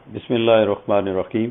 بسم اللہ الرحمن الرحیم۔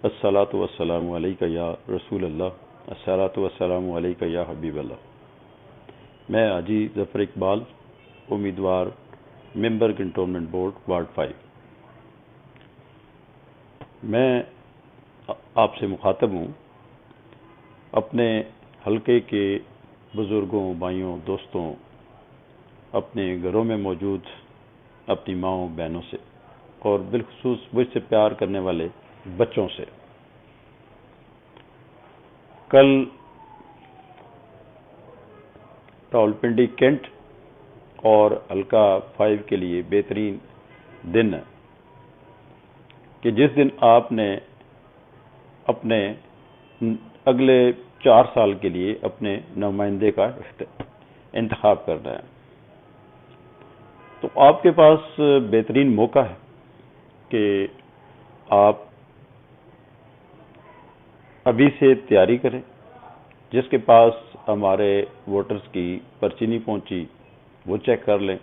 الصلاۃ والسلام علیک یا رسول اللہ، الصلاۃ والسلام علیک یا حبیب اللہ۔ میں حاجی ظفر اقبال، امیدوار ممبر کنٹونمنٹ بورڈ وارڈ 5۔ میں آپ سے مخاطب ہوں، اپنے حلقے کے بزرگوں، بھائیوں، دوستوں، اپنے گھروں میں موجود اپنی ماؤں بہنوں سے، اور بالخصوص مجھ سے پیار کرنے والے بچوں سے۔ کل راولپنڈی کینٹ اور حلقہ 5 کے لیے بہترین دن ہے کہ جس دن آپ نے اپنے اگلے 4 سال کے لیے اپنے نمائندے کا انتخاب کرنا ہے۔ تو آپ کے پاس بہترین موقع ہے کہ آپ ابھی سے تیاری کریں۔ جس کے پاس ہمارے ووٹرز کی پرچی نہیں پہنچی وہ چیک کر لیں،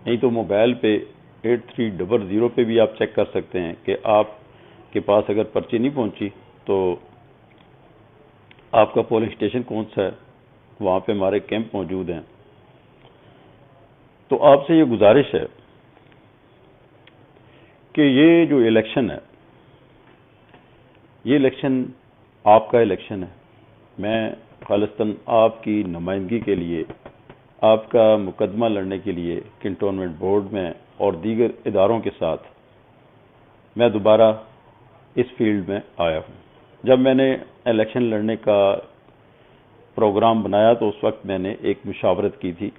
نہیں تو موبائل پہ 8300 پہ بھی آپ چیک کر سکتے ہیں کہ آپ کے پاس اگر پرچی نہیں پہنچی تو آپ کا پولنگ اسٹیشن کون سا ہے، وہاں پہ ہمارے کیمپ موجود ہیں۔ تو آپ سے یہ گزارش ہے کہ یہ جو الیکشن ہے، یہ الیکشن آپ کا الیکشن ہے۔ میں خالصتاً آپ کی نمائندگی کے لیے، آپ کا مقدمہ لڑنے کے لیے کنٹونمنٹ بورڈ میں اور دیگر اداروں کے ساتھ میں دوبارہ اس فیلڈ میں آیا ہوں۔ جب میں نے الیکشن لڑنے کا پروگرام بنایا تو اس وقت میں نے ایک مشاورت کی تھی،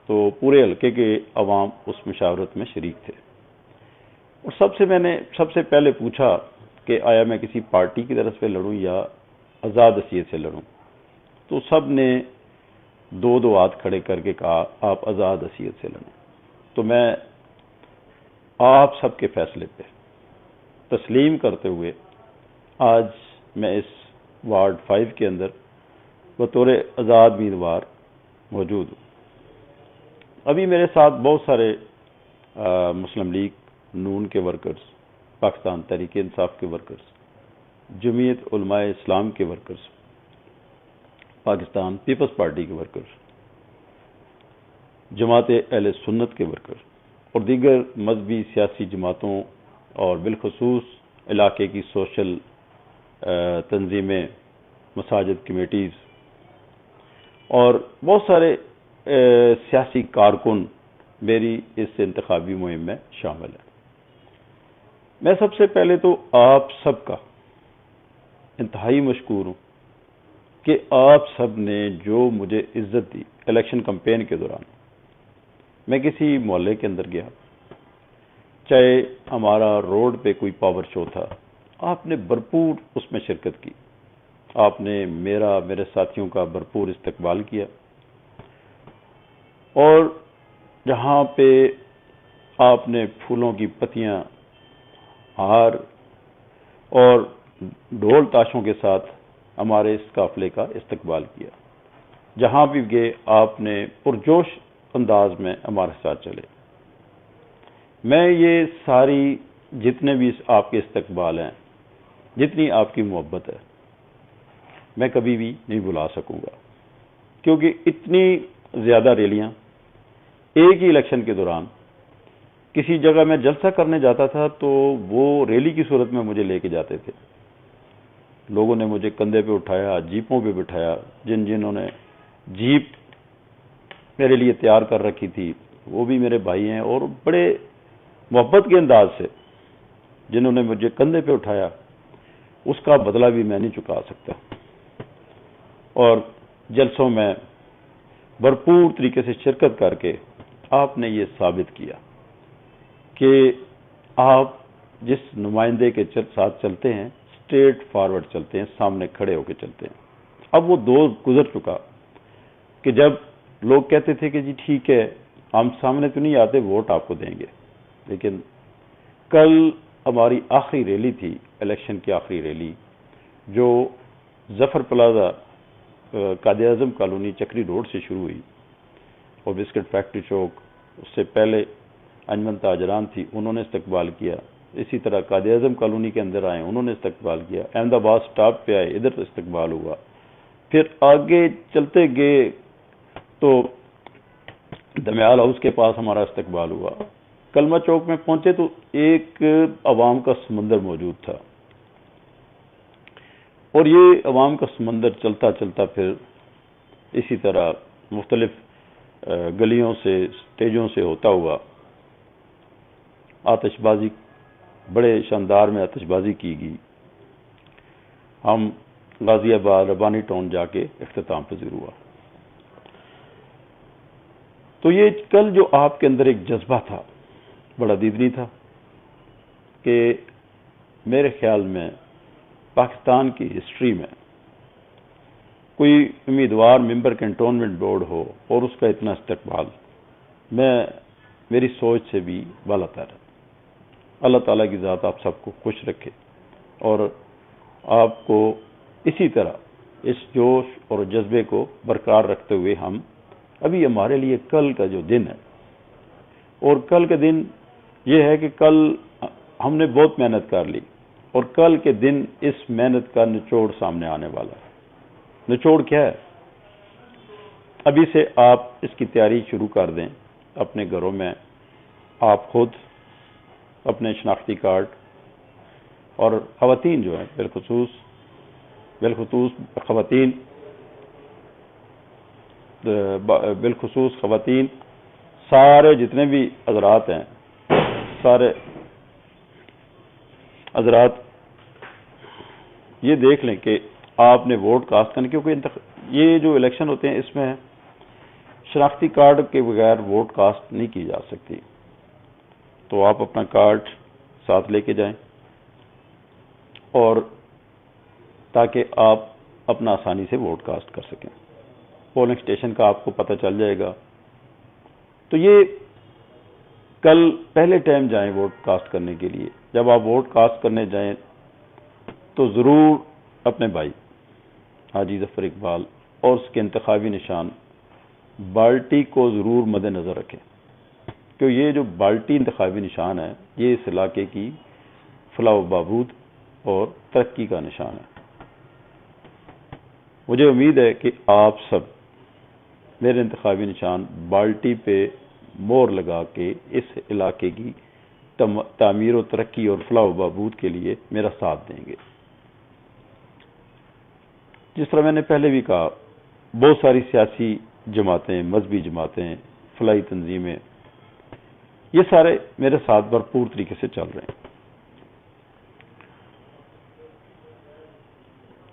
تو پورے حلقے کے عوام اس مشاورت میں شریک تھے، اور سب سے پہلے پوچھا کہ آیا میں کسی پارٹی کی طرف سے لڑوں یا آزاد حیثیت سے لڑوں، تو سب نے 2 ہاتھ کھڑے کر کے کہا آپ آزاد حیثیت سے لڑیں۔ تو میں آپ سب کے فیصلے پہ تسلیم کرتے ہوئے آج میں اس وارڈ 5 کے اندر بطور آزاد امیدوار موجود ہوں۔ ابھی میرے ساتھ بہت سارے مسلم لیگ نون کے ورکرز، پاکستان تحریک انصاف کے ورکرز، جمعیت علماء اسلام کے ورکرز، پاکستان پیپلز پارٹی کے ورکرز، جماعت اہل سنت کے ورکرز اور دیگر مذہبی سیاسی جماعتوں اور بالخصوص علاقے کی سوشل تنظیمیں، مساجد کمیٹیز اور بہت سارے سیاسی کارکن میری اس انتخابی مہم میں شامل ہیں۔ میں سب سے پہلے تو آپ سب کا انتہائی مشکور ہوں کہ آپ سب نے جو مجھے عزت دی الیکشن کمپین کے دوران۔ میں کسی محلے کے اندر گیا، چاہے ہمارا روڈ پہ کوئی پاور شو تھا، آپ نے بھرپور اس میں شرکت کی، آپ نے میرے ساتھیوں کا بھرپور استقبال کیا، اور جہاں پہ آپ نے پھولوں کی پتیاں، ہار اور ڈھول تاشوں کے ساتھ ہمارے اس قافلے کا استقبال کیا، جہاں بھی گئے آپ نے پرجوش انداز میں ہمارے ساتھ چلے۔ میں یہ ساری جتنے بھی آپ کے استقبال ہیں، جتنی آپ کی محبت ہے، میں کبھی بھی نہیں بھلا سکوں گا، کیونکہ اتنی زیادہ ریلیاں ایک ہی الیکشن کے دوران، کسی جگہ میں جلسہ کرنے جاتا تھا تو وہ ریلی کی صورت میں مجھے لے کے جاتے تھے، لوگوں نے مجھے کندھے پہ اٹھایا، جیپوں پہ بٹھایا، جنہوں نے جیپ میرے لیے تیار کر رکھی تھی وہ بھی میرے بھائی ہیں، اور بڑے محبت کے انداز سے جنہوں نے مجھے کندھے پہ اٹھایا، اس کا بدلہ بھی میں نہیں چکا سکتا۔ اور جلسوں میں بھرپور طریقے سے شرکت کر کے آپ نے یہ ثابت کیا کہ آپ جس نمائندے کے ساتھ چلتے ہیں اسٹریٹ فارورڈ چلتے ہیں، سامنے کھڑے ہو کے چلتے ہیں۔ اب وہ دور گزر چکا کہ جب لوگ کہتے تھے کہ جی ٹھیک ہے ہم سامنے تو نہیں آتے، ووٹ آپ کو دیں گے، لیکن کل ہماری آخری ریلی تھی، الیکشن کی آخری ریلی، جو ظفر plaza Quaid Azam colony چکری road سے شروع ہوئی اور بسکٹ فیکٹری چوک، اس سے پہلے انجمن تاجران تھی، انہوں نے استقبال کیا، اسی طرح قائد اعظم کالونی کے اندر آئے، انہوں نے استقبال کیا، احمد آباد سٹاپ پہ آئے، ادھر استقبال ہوا، پھر آگے چلتے گئے تو دمیال ہاؤس کے پاس ہمارا استقبال ہوا، کلمہ چوک میں پہنچے تو ایک عوام کا سمندر موجود تھا، اور یہ عوام کا سمندر چلتا چلتا پھر اسی طرح مختلف گلیوں سے اسٹیجوں سے ہوتا ہوا آتش بازی، بڑے شاندار میں آتش بازی کی گئی، ہم غازی آباد ربانی ٹاؤن جا کے اختتام پذیر ہوا۔ تو یہ کل جو آپ کے اندر ایک جذبہ تھا بڑا دیدنی تھا کہ میرے خیال میں پاکستان کی ہسٹری میں کوئی امیدوار ممبر کنٹونمنٹ بورڈ ہو اور اس کا اتنا استقبال میری سوچ سے بھی بالا تر ہے۔ اللہ تعالیٰ کی ذات آپ سب کو خوش رکھے اور آپ کو اسی طرح اس جوش اور جذبے کو برقرار رکھتے ہوئے ہم ابھی ہمارے لیے کل کا جو دن ہے، اور کل کا دن یہ ہے کہ کل ہم نے بہت محنت کر لی اور کل کے دن اس محنت کا نچوڑ سامنے آنے والا ہے۔ نچوڑ کیا ہے؟ ابھی سے آپ اس کی تیاری شروع کر دیں اپنے گھروں میں، آپ خود اپنے شناختی کارڈ، اور خواتین جو ہیں بالخصوص خواتین سارے جتنے بھی حضرات ہیں، سارے حضرات یہ دیکھ لیں کہ آپ نے ووٹ کاسٹ کرنے، کیونکہ یہ جو الیکشن ہوتے ہیں اس میں شناختی کارڈ کے بغیر ووٹ کاسٹ نہیں کی جا سکتی، تو آپ اپنا کارڈ ساتھ لے کے جائیں اور تاکہ آپ اپنا آسانی سے ووٹ کاسٹ کر سکیں۔ پولنگ اسٹیشن کا آپ کو پتہ چل جائے گا، تو یہ کل پہلے ٹائم جائیں ووٹ کاسٹ کرنے کے لیے۔ جب آپ ووٹ کاسٹ کرنے جائیں تو ضرور اپنے بھائی حاجی ظفر اقبال اور اس کے انتخابی نشان بالٹی کو ضرور مد نظر رکھیں، کہ یہ جو بالٹی انتخابی نشان ہے یہ اس علاقے کی فلاح و بہبود اور ترقی کا نشان ہے۔ مجھے امید ہے کہ آپ سب میرے انتخابی نشان بالٹی پہ مور لگا کے اس علاقے کی تعمیر و ترقی اور فلاح و بہبود کے لیے میرا ساتھ دیں گے۔ جس طرح میں نے پہلے بھی کہا، بہت ساری سیاسی جماعتیں، مذہبی جماعتیں، فلاحی تنظیمیں، یہ سارے میرے ساتھ بھرپور طریقے سے چل رہے ہیں۔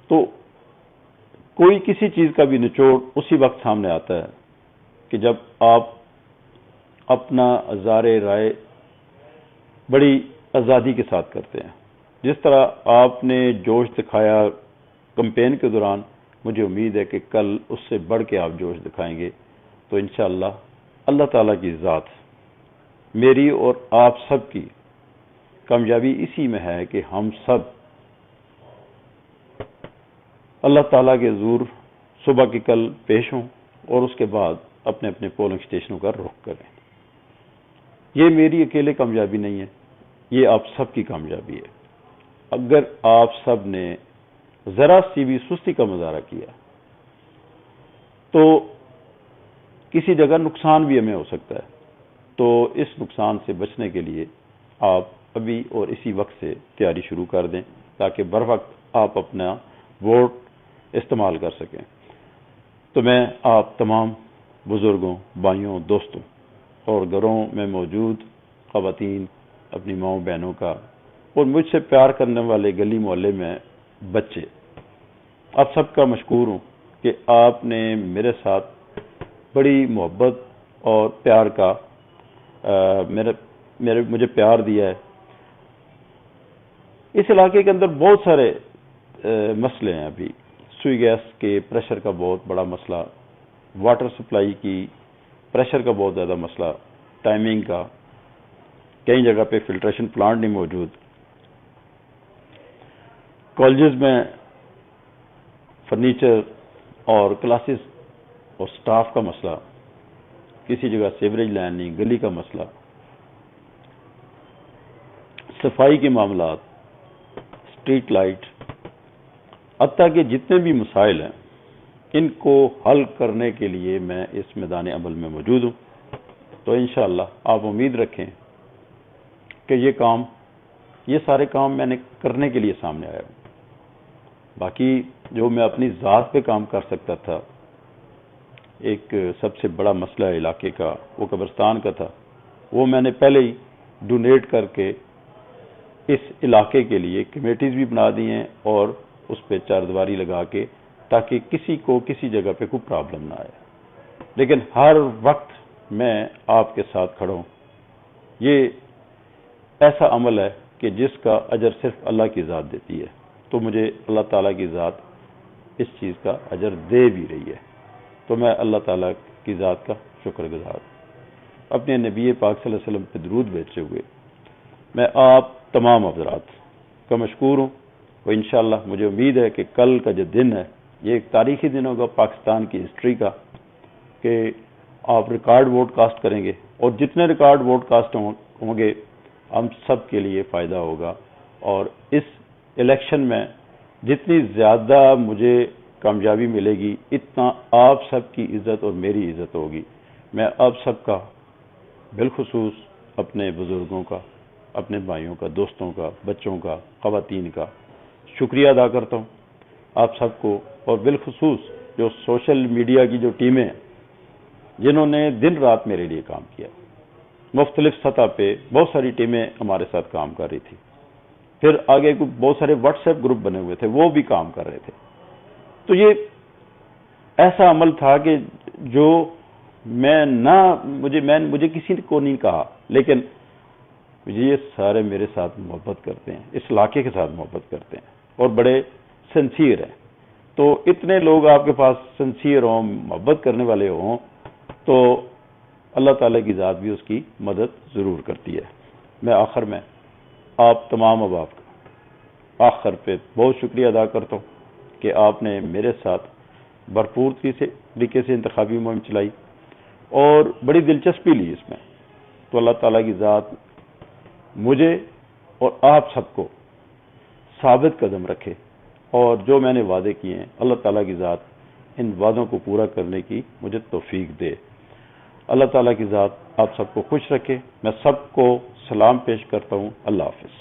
تو کوئی کسی چیز کا بھی نچوڑ اسی وقت سامنے آتا ہے کہ جب آپ اپنا اظہار رائے بڑی آزادی کے ساتھ کرتے ہیں۔ جس طرح آپ نے جوش دکھایا کمپین کے دوران، مجھے امید ہے کہ کل اس سے بڑھ کے آپ جوش دکھائیں گے، تو انشاءاللہ اللہ تعالیٰ کی ذات میری اور آپ سب کی کامیابی اسی میں ہے کہ ہم سب اللہ تعالیٰ کے حضور صبح کی کل پیش ہوں اور اس کے بعد اپنے اپنے پولنگ اسٹیشنوں کا رخ کریں۔ یہ میری اکیلے کامیابی نہیں ہے، یہ آپ سب کی کامیابی ہے۔ اگر آپ سب نے ذرا سی بھی سستی کا مظاہرہ کیا تو کسی جگہ نقصان بھی ہمیں ہو سکتا ہے، تو اس نقصان سے بچنے کے لیے آپ ابھی اور اسی وقت سے تیاری شروع کر دیں تاکہ بر وقت آپ اپنا ووٹ استعمال کر سکیں۔ تو میں آپ تمام بزرگوں، بھائیوں، دوستوں اور گھروں میں موجود خواتین، اپنی ماؤں بہنوں کا اور مجھ سے پیار کرنے والے گلی محلے میں بچے، آپ سب کا مشکور ہوں کہ آپ نے میرے ساتھ بڑی محبت اور پیار کا مجھے پیار دیا ہے۔ اس علاقے کے اندر بہت سارے مسئلے ہیں، ابھی سوئی گیس کے پریشر کا بہت بڑا مسئلہ، واٹر سپلائی کی پریشر کا بہت زیادہ مسئلہ، ٹائمنگ کا، کئی جگہ پہ فلٹریشن پلانٹ نہیں موجود، کالجز میں فرنیچر اور کلاسز اور سٹاف کا مسئلہ، کسی جگہ سیوریج لائن نہیں، گلی کا مسئلہ، صفائی کے معاملات، اسٹریٹ لائٹ، حتیٰ کہ جتنے بھی مسائل ہیں ان کو حل کرنے کے لیے میں اس میدان عمل میں موجود ہوں۔ تو انشاءاللہ آپ امید رکھیں کہ یہ سارے کام میں نے کرنے کے لیے سامنے آیا ہوں۔ باقی جو میں اپنی ذات پہ کام کر سکتا تھا، ایک سب سے بڑا مسئلہ علاقے کا وہ قبرستان کا تھا، وہ میں نے پہلے ہی ڈونیٹ کر کے اس علاقے کے لیے کمیٹیز بھی بنا دی ہیں اور اس پہ چاردیواری لگا کے، تاکہ کسی کو کسی جگہ پہ کوئی پرابلم نہ آئے۔ لیکن ہر وقت میں آپ کے ساتھ کھڑا ہوں۔ یہ ایسا عمل ہے کہ جس کا اجر صرف اللہ کی ذات دیتی ہے، تو مجھے اللہ تعالیٰ کی ذات اس چیز کا اجر دے بھی رہی ہے، تو میں اللہ تعالیٰ کی ذات کا شکر گزار ہوں۔ اپنے نبی پاک صلی اللہ علیہ وسلم پہ درود بھیجتے ہوئے میں آپ تمام حضرات کا مشکور ہوں، اور انشاءاللہ مجھے امید ہے کہ کل کا جو دن ہے یہ ایک تاریخی دن ہوگا پاکستان کی ہسٹری کا، کہ آپ ریکارڈ ووٹ کاسٹ کریں گے، اور جتنے ریکارڈ ووٹ کاسٹ ہوں گے ہم سب کے لیے فائدہ ہوگا، اور اس الیکشن میں جتنی زیادہ مجھے کامیابی ملے گی اتنا آپ سب کی عزت اور میری عزت ہوگی۔ میں آپ سب کا، بالخصوص اپنے بزرگوں کا، اپنے بھائیوں کا، دوستوں کا، بچوں کا، خواتین کا شکریہ ادا کرتا ہوں آپ سب کو، اور بالخصوص جو سوشل میڈیا کی جو ٹیمیں ہیں جنہوں نے دن رات میرے لیے کام کیا۔ مختلف سطح پہ بہت ساری ٹیمیں ہمارے ساتھ کام کر رہی تھی، پھر آگے بہت سارے واٹس ایپ گروپ بنے ہوئے تھے، وہ بھی کام کر رہے تھے۔ تو یہ ایسا عمل تھا کہ جو مجھے کسی کو نہیں کہا، لیکن یہ سارے میرے ساتھ محبت کرتے ہیں، اس علاقے کے ساتھ محبت کرتے ہیں اور بڑے سنسیئر ہیں۔ تو اتنے لوگ آپ کے پاس سنسیئر ہوں، محبت کرنے والے ہوں، تو اللہ تعالیٰ کی ذات بھی اس کی مدد ضرور کرتی ہے۔ میں آخر میں آپ تمام احباب کا آخر پہ بہت شکریہ ادا کرتا ہوں کہ آپ نے میرے ساتھ بھرپور طریقے سے انتخابی مہم چلائی اور بڑی دلچسپی لی اس میں۔ تو اللہ تعالیٰ کی ذات مجھے اور آپ سب کو ثابت قدم رکھے، اور جو میں نے وعدے کیے ہیں اللہ تعالیٰ کی ذات ان وعدوں کو پورا کرنے کی مجھے توفیق دے۔ اللہ تعالیٰ کی ذات آپ سب کو خوش رکھے۔ میں سب کو سلام پیش کرتا ہوں۔ اللہ حافظ۔